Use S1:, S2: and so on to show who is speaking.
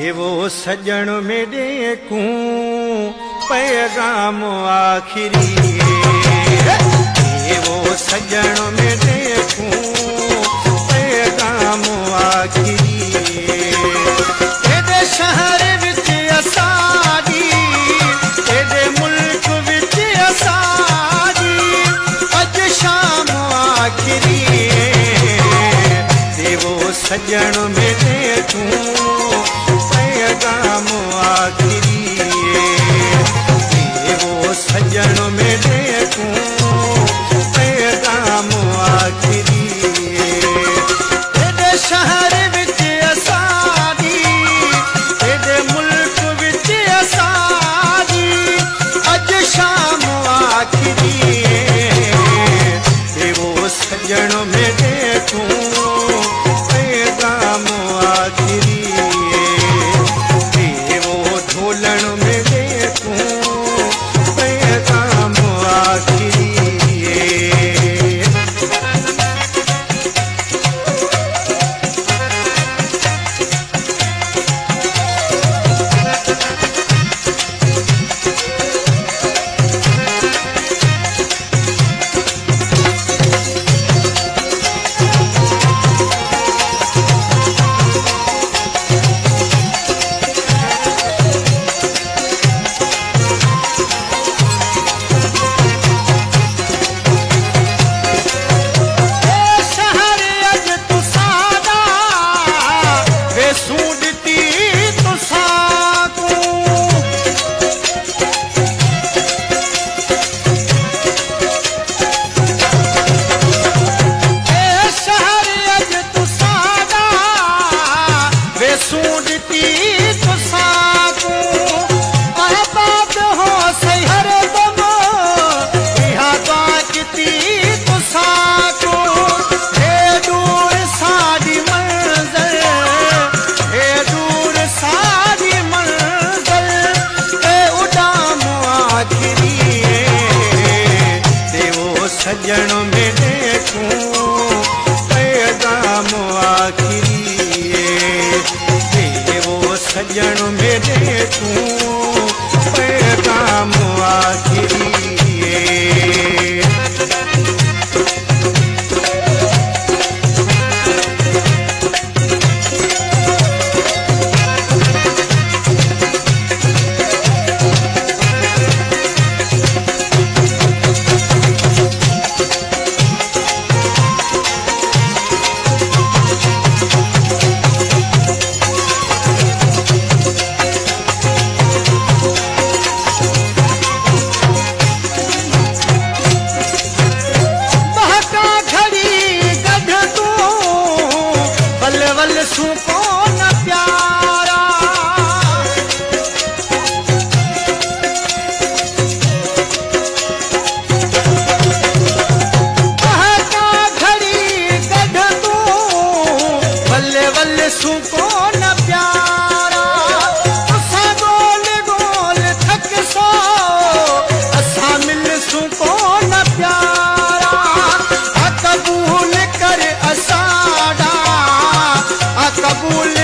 S1: देवो सजण में देखूं पैगाम आखिरी देवो सजण में देखूं पैगाम आखिरी तेरे शहर विच असादी तेरे मुल्क विच असादी अज शाम आखिरी देवो सजण में देखूं पैगाम आखिरी देवो सजण में देखूं पैगाम आखिरी तेरे शहर विच असादी तेरे मुल्क विच असादी अज शाम आखिरी देवो सजण में देखूं पैगाम आखिरी ढोलण में देखूं पैगाम आखिरी सजण में देखूं पैगाम आखिरी देवो सजण में देखूं पैगाम आखिरी कबूल